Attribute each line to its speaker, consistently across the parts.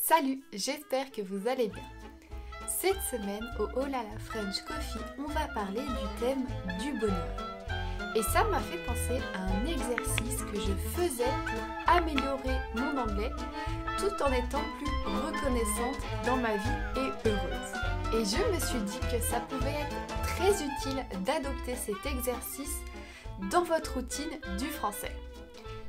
Speaker 1: Salut, j'espère que vous allez bien. Cette semaine au Oh là là French Coffee, on va parler du thème du bonheur. Et ça m'a fait penser à un exercice que je faisais pour améliorer mon anglais tout en étant plus reconnaissante dans ma vie et heureuse. Et je me suis dit que ça pouvait être très utile d'adopter cet exercice dans votre routine du français.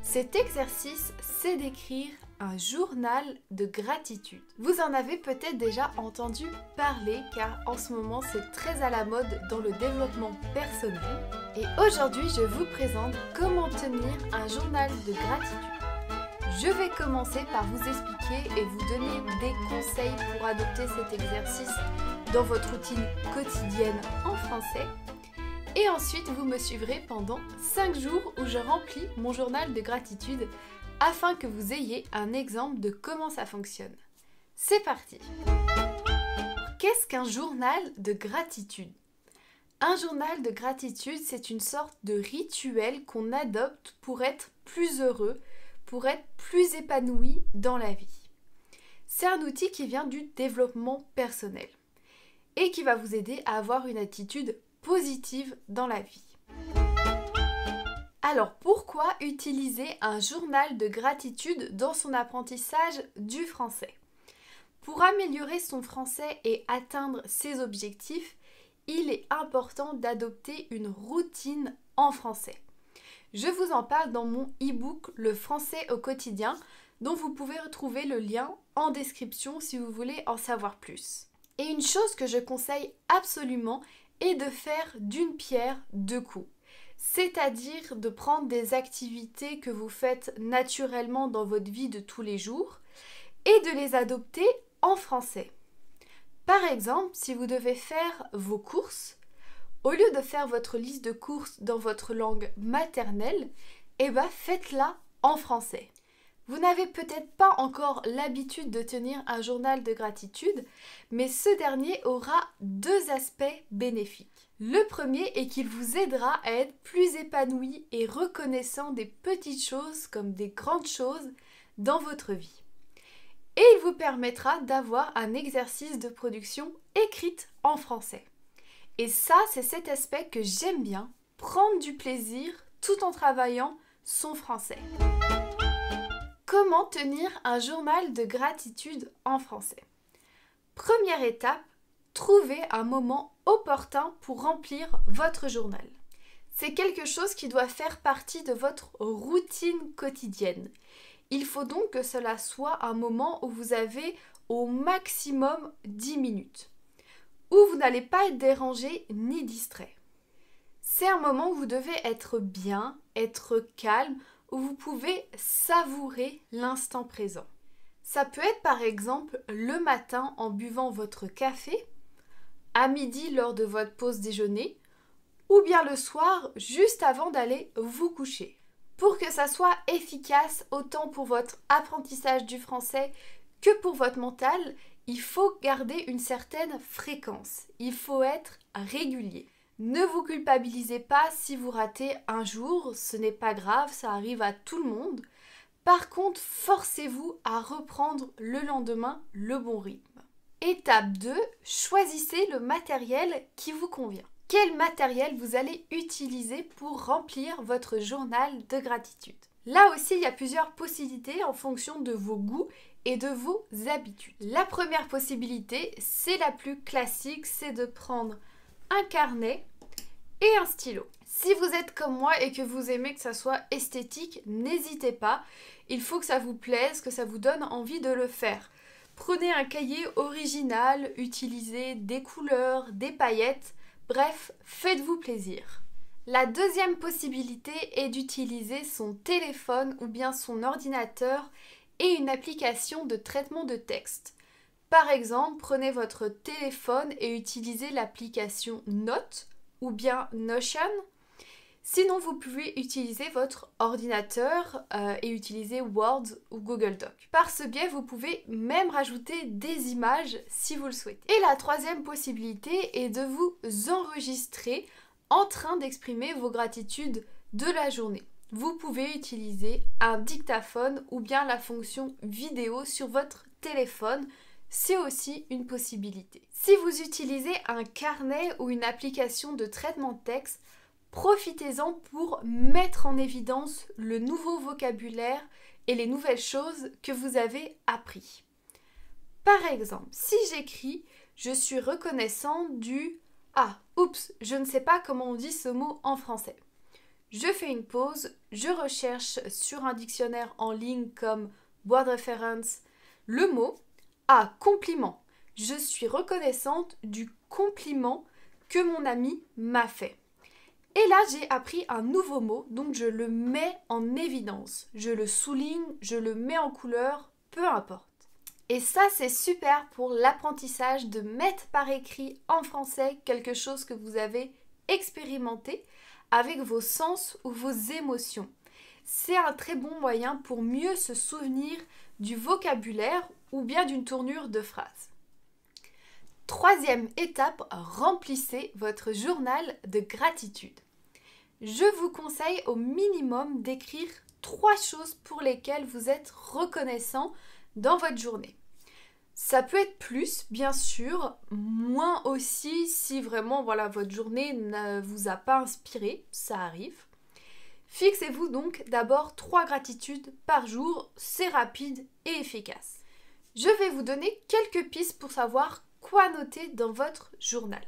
Speaker 1: Cet exercice, c'est d'écrire un journal de gratitude. Vous en avez peut-être déjà entendu parler car en ce moment c'est très à la mode dans le développement personnel. Et aujourd'hui je vous présente comment tenir un journal de gratitude. Je vais commencer par vous expliquer et vous donner des conseils pour adopter cet exercice dans votre routine quotidienne en français. Et ensuite vous me suivrez pendant 5 jours où je remplis mon journal de gratitude afin que vous ayez un exemple de comment ça fonctionne. C'est parti! Qu'est-ce qu'un journal de gratitude? Un journal de gratitude, c'est une sorte de rituel qu'on adopte pour être plus heureux, pour être plus épanoui dans la vie. C'est un outil qui vient du développement personnel et qui va vous aider à avoir une attitude positive dans la vie. Alors pourquoi utiliser un journal de gratitude dans son apprentissage du français? Pour améliorer son français et atteindre ses objectifs, il est important d'adopter une routine en français. Je vous en parle dans mon e-book Le français au quotidien, dont vous pouvez retrouver le lien en description si vous voulez en savoir plus. Et une chose que je conseille absolument est de faire d'une pierre deux coups. C'est-à-dire de prendre des activités que vous faites naturellement dans votre vie de tous les jours et de les adopter en français. Par exemple, si vous devez faire vos courses, au lieu de faire votre liste de courses dans votre langue maternelle, faites-la en français. Vous n'avez peut-être pas encore l'habitude de tenir un journal de gratitude, mais ce dernier aura deux aspects bénéfiques. Le premier est qu'il vous aidera à être plus épanoui et reconnaissant des petites choses comme des grandes choses dans votre vie. Et il vous permettra d'avoir un exercice de production écrite en français. Et ça, c'est cet aspect que j'aime bien, prendre du plaisir tout en travaillant son français. Comment tenir un journal de gratitude en français? Première étape, trouvez un moment opportun pour remplir votre journal. C'est quelque chose qui doit faire partie de votre routine quotidienne. Il faut donc que cela soit un moment où vous avez au maximum 10 minutes, où vous n'allez pas être dérangé ni distrait. C'est un moment où vous devez être bien, être calme, où vous pouvez savourer l'instant présent. Ça peut être par exemple le matin en buvant votre café, à midi lors de votre pause déjeuner, ou bien le soir juste avant d'aller vous coucher. Pour que ça soit efficace autant pour votre apprentissage du français que pour votre mental, il faut garder une certaine fréquence. Il faut être régulier. Ne vous culpabilisez pas si vous ratez un jour, ce n'est pas grave, ça arrive à tout le monde. Par contre, forcez-vous à reprendre le lendemain le bon rythme. Étape 2, choisissez le matériel qui vous convient. Quel matériel vous allez utiliser pour remplir votre journal de gratitude? Là aussi, il y a plusieurs possibilités en fonction de vos goûts et de vos habitudes. La première possibilité, c'est la plus classique, c'est de prendre un carnet et un stylo. Si vous êtes comme moi et que vous aimez que ça soit esthétique, n'hésitez pas. Il faut que ça vous plaise, que ça vous donne envie de le faire. Prenez un cahier original, utilisez des couleurs, des paillettes, bref, faites-vous plaisir. La deuxième possibilité est d'utiliser son téléphone ou bien son ordinateur et une application de traitement de texte. Par exemple, prenez votre téléphone et utilisez l'application Notes ou bien Notion. Sinon, vous pouvez utiliser votre ordinateur et utiliser Word ou Google Doc. Par ce biais, vous pouvez même rajouter des images si vous le souhaitez. Et la troisième possibilité est de vous enregistrer en train d'exprimer vos gratitudes de la journée. Vous pouvez utiliser un dictaphone ou bien la fonction vidéo sur votre téléphone, c'est aussi une possibilité. Si vous utilisez un carnet ou une application de traitement de texte, profitez-en pour mettre en évidence le nouveau vocabulaire et les nouvelles choses que vous avez appris. Par exemple, si j'écris « Je suis reconnaissant du… » Ah, oups, je ne sais pas comment on dit ce mot en français. Je fais une pause, je recherche sur un dictionnaire en ligne comme Boîte de référence le mot « Ah, compliment ». Je suis reconnaissante du compliment que mon ami m'a fait. Et là, j'ai appris un nouveau mot, donc je le mets en évidence. Je le souligne, je le mets en couleur, peu importe. Et ça, c'est super pour l'apprentissage de mettre par écrit en français quelque chose que vous avez expérimenté avec vos sens ou vos émotions. C'est un très bon moyen pour mieux se souvenir du vocabulaire ou bien d'une tournure de phrase. Troisième étape, remplissez votre journal de gratitude. Je vous conseille au minimum d'écrire 3 choses pour lesquelles vous êtes reconnaissant dans votre journée. Ça peut être plus, bien sûr, moins aussi si vraiment votre journée ne vous a pas inspiré, ça arrive. Fixez-vous donc d'abord 3 gratitudes par jour, c'est rapide et efficace. Je vais vous donner quelques pistes pour savoir quoi noter dans votre journal.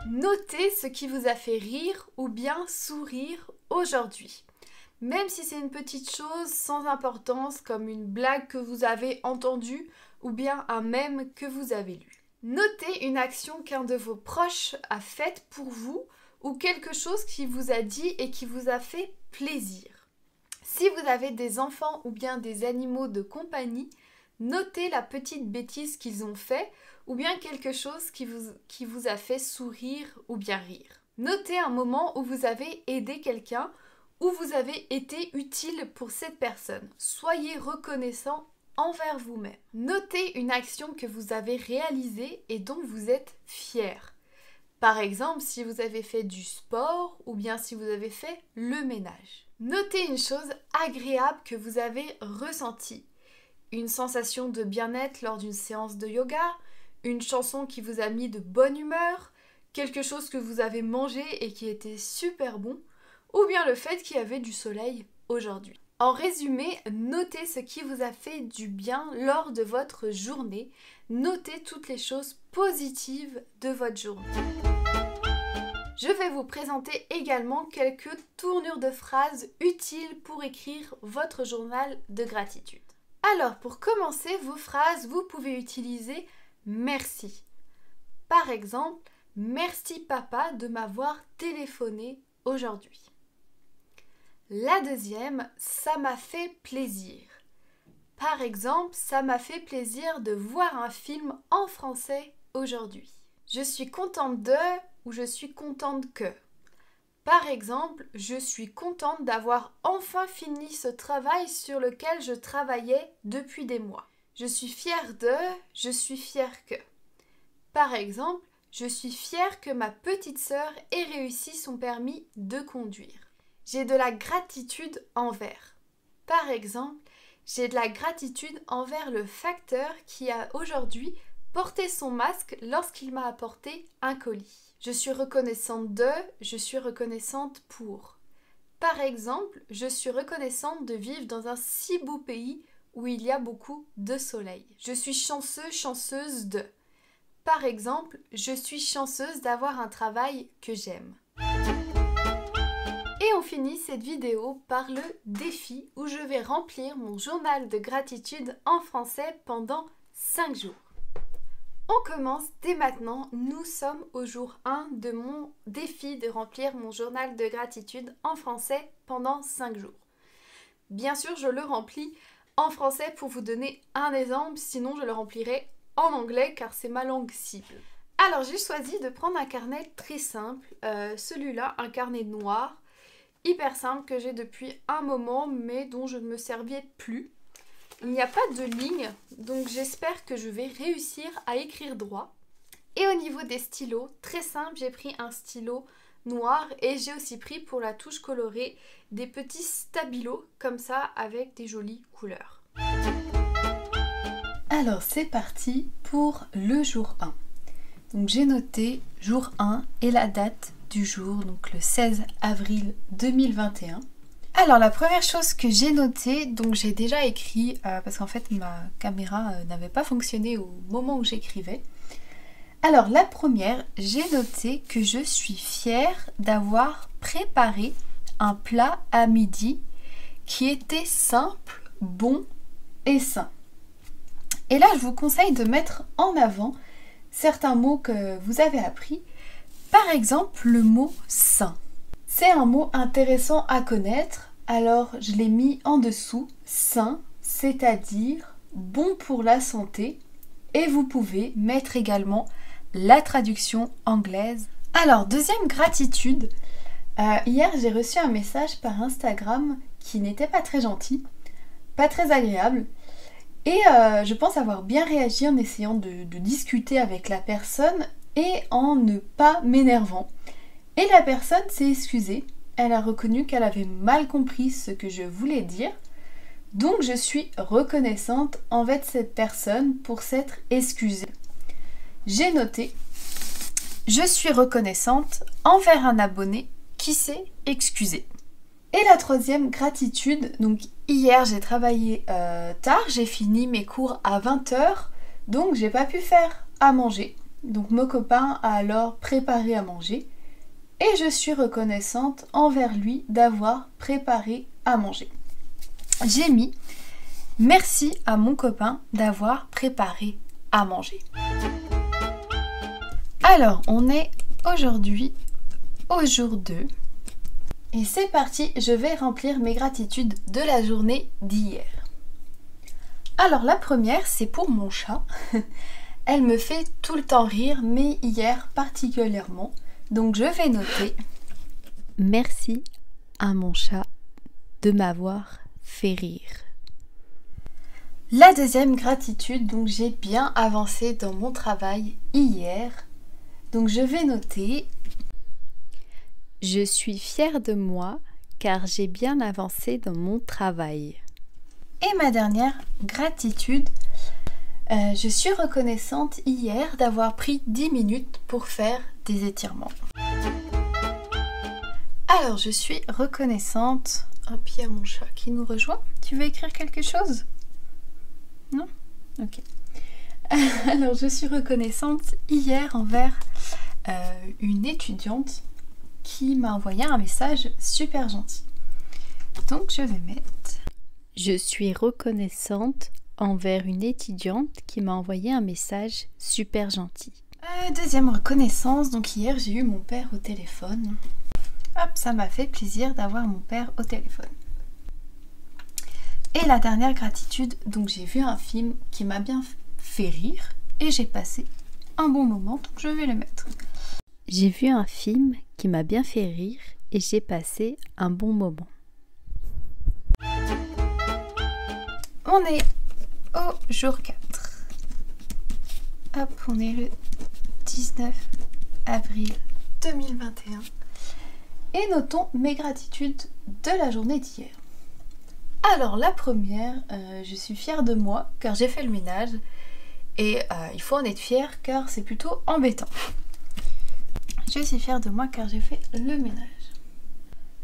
Speaker 1: Notez ce qui vous a fait rire ou bien sourire aujourd'hui. Même si c'est une petite chose sans importance comme une blague que vous avez entendue ou bien un mème que vous avez lu. Notez une action qu'un de vos proches a faite pour vous ou quelque chose qui vous a dit et qui vous a fait plaisir. Si vous avez des enfants ou bien des animaux de compagnie, notez la petite bêtise qu'ils ont fait ou bien quelque chose qui vous a fait sourire ou bien rire. Notez un moment où vous avez aidé quelqu'un, où vous avez été utile pour cette personne. Soyez reconnaissant envers vous-même. Notez une action que vous avez réalisée et dont vous êtes fier. Par exemple, si vous avez fait du sport ou bien si vous avez fait le ménage. Notez une chose agréable que vous avez ressentie. Une sensation de bien-être lors d'une séance de yoga, une chanson qui vous a mis de bonne humeur, quelque chose que vous avez mangé et qui était super bon, ou bien le fait qu'il y avait du soleil aujourd'hui. En résumé, notez ce qui vous a fait du bien lors de votre journée. Notez toutes les choses positives de votre journée. Je vais vous présenter également quelques tournures de phrases utiles pour écrire votre journal de gratitude. Alors, pour commencer vos phrases, vous pouvez utiliser « merci ». Par exemple, « Merci papa de m'avoir téléphoné aujourd'hui ». La deuxième, « Ça m'a fait plaisir ». Par exemple, « Ça m'a fait plaisir de voir un film en français aujourd'hui ». Je suis contente de ou je suis contente que. Par exemple, je suis contente d'avoir enfin fini ce travail sur lequel je travaillais depuis des mois. Je suis fière de, je suis fière que. Par exemple, je suis fière que ma petite sœur ait réussi son permis de conduire. J'ai de la gratitude envers. Par exemple, j'ai de la gratitude envers le facteur qui a aujourd'hui porté son masque lorsqu'il m'a apporté un colis. Je suis reconnaissante de, je suis reconnaissante pour. Par exemple, je suis reconnaissante de vivre dans un si beau pays où il y a beaucoup de soleil. Je suis chanceux, chanceuse de. Par exemple, je suis chanceuse d'avoir un travail que j'aime. Et on finit cette vidéo par le défi où je vais remplir mon journal de gratitude en français pendant 5 jours. On commence dès maintenant, nous sommes au jour 1 de mon défi de remplir mon journal de gratitude en français pendant 5 jours. Bien sûr, je le remplis en français pour vous donner un exemple, sinon je le remplirai en anglais car c'est ma langue cible. Alors j'ai choisi de prendre un carnet très simple, celui-là, un carnet noir, hyper simple que j'ai depuis un moment mais dont je ne me servais plus. Il n'y a pas de ligne, donc j'espère que je vais réussir à écrire droit. Et au niveau des stylos, très simple, j'ai pris un stylo noir et j'ai aussi pris pour la touche colorée des petits stabilos comme ça avec des jolies couleurs. Alors c'est parti pour le jour 1. Donc j'ai noté jour 1 et la date du jour, donc le 16 avril 2021. Alors la première chose que j'ai notée, donc j'ai déjà écrit, parce qu'en fait ma caméra n'avait pas fonctionné au moment où j'écrivais. Alors la première, j'ai noté que je suis fière d'avoir préparé un plat à midi qui était simple, bon et sain. Et là je vous conseille de mettre en avant certains mots que vous avez appris. Par exemple le mot sain. C'est un mot intéressant à connaître, alors je l'ai mis en dessous, sain, c'est-à-dire bon pour la santé, et vous pouvez mettre également la traduction anglaise. Alors, deuxième gratitude, hier j'ai reçu un message par Instagram qui n'était pas très gentil, pas très agréable, et je pense avoir bien réagi en essayant de discuter avec la personne et en ne pas m'énervant. Et la personne s'est excusée, elle a reconnu qu'elle avait mal compris ce que je voulais dire, donc je suis reconnaissante envers cette personne pour s'être excusée. J'ai noté « Je suis reconnaissante envers un abonné qui s'est excusé ». Et la troisième gratitude, donc hier j'ai travaillé tard, j'ai fini mes cours à 20h, donc j'ai pas pu faire à manger. Donc mon copain a alors préparé à manger et je suis reconnaissante envers lui d'avoir préparé à manger. J'ai mis « Merci à mon copain d'avoir préparé à manger ». Alors, on est aujourd'hui au jour 2. Et c'est parti, je vais remplir mes gratitudes de la journée d'hier. Alors, la première, c'est pour mon chat. Elle me fait tout le temps rire, mais hier particulièrement. Donc, je vais noter « Merci à mon chat de m'avoir fait rire ». La deuxième gratitude, donc j'ai bien avancé dans mon travail hier. Donc je vais noter « Je suis fière de moi car j'ai bien avancé dans mon travail ». Et ma dernière gratitude, je suis reconnaissante hier d'avoir pris 10 minutes pour faire des étirements. Alors je suis reconnaissante. Hop, il y a mon chat qui nous rejoint. Tu veux écrire quelque chose? Non? Ok. Alors je suis reconnaissante hier envers une étudiante qui m'a envoyé un message super gentil. Donc je vais mettre « Je suis reconnaissante envers une étudiante qui m'a envoyé un message super gentil ». Deuxième reconnaissance, donc hier j'ai eu mon père au téléphone. Hop, ça m'a fait plaisir d'avoir mon père au téléphone. Et la dernière gratitude, donc j'ai vu un film qui m'a bien fait rire et j'ai passé un bon moment, donc je vais le mettre. J'ai vu un film qui m'a bien fait rire et j'ai passé un bon moment. On est au jour 4. Hop, on est le 19 avril 2021. Et notons mes gratitudes de la journée d'hier. Alors la première, je suis fière de moi car j'ai fait le ménage. Et il faut en être fier car c'est plutôt embêtant. Je suis fière de moi car j'ai fait le ménage.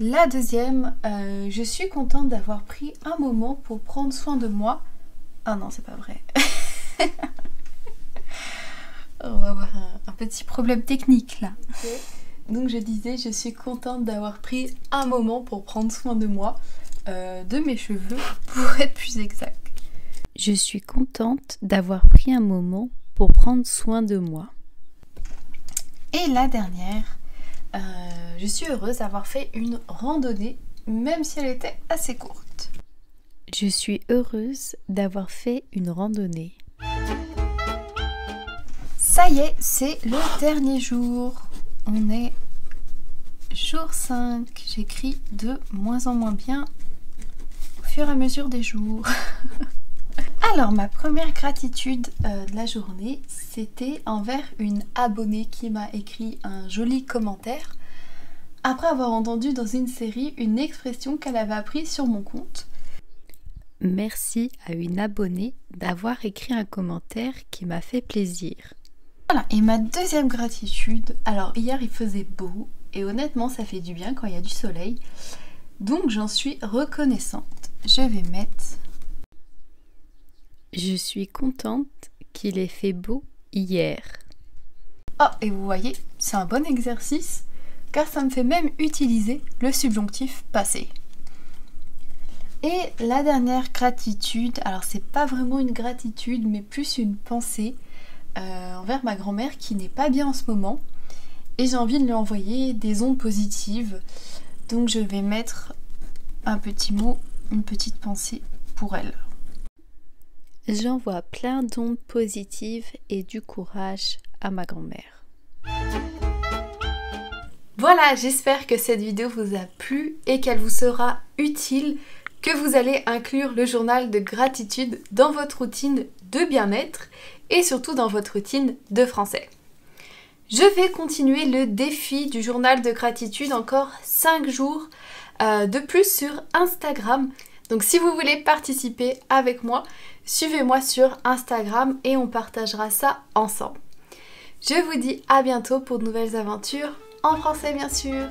Speaker 1: La deuxième, je suis contente d'avoir pris un moment pour prendre soin de moi. Ah non, c'est pas vrai. On va avoir un petit problème technique là. Okay. Donc je disais, je suis contente d'avoir pris un moment pour prendre soin de moi, de mes cheveux pour être plus exact. Je suis contente d'avoir pris un moment pour prendre soin de moi. Et la dernière, je suis heureuse d'avoir fait une randonnée, même si elle était assez courte. Je suis heureuse d'avoir fait une randonnée. Ça y est, c'est le dernier jour. On est jour 5. J'écris de moins en moins bien au fur et à mesure des jours. Alors, ma première gratitude de la journée, c'était envers une abonnée qui m'a écrit un joli commentaire après avoir entendu dans une série une expression qu'elle avait apprise sur mon compte.
Speaker 2: Merci à une abonnée d'avoir écrit un commentaire qui m'a fait plaisir.
Speaker 1: Voilà, et ma deuxième gratitude, alors hier il faisait beau et honnêtement ça fait du bien quand il y a du soleil, donc j'en suis reconnaissante. Je vais mettre...
Speaker 2: Je suis contente qu'il ait fait beau hier.
Speaker 1: Oh, et vous voyez, c'est un bon exercice car ça me fait même utiliser le subjonctif passé. Et la dernière gratitude, alors c'est pas vraiment une gratitude mais plus une pensée envers ma grand-mère qui n'est pas bien en ce moment et j'ai envie de lui envoyer des ondes positives, donc je vais mettre un petit mot, une petite pensée pour elle.
Speaker 2: J'envoie plein d'ondes positives et du courage à ma grand-mère.
Speaker 1: Voilà, j'espère que cette vidéo vous a plu et qu'elle vous sera utile, que vous allez inclure le journal de gratitude dans votre routine de bien-être et surtout dans votre routine de français. Je vais continuer le défi du journal de gratitude encore 5 jours de plus sur Instagram. Donc si vous voulez participer avec moi, suivez-moi sur Instagram et on partagera ça ensemble. Je vous dis à bientôt pour de nouvelles aventures, en français bien sûr.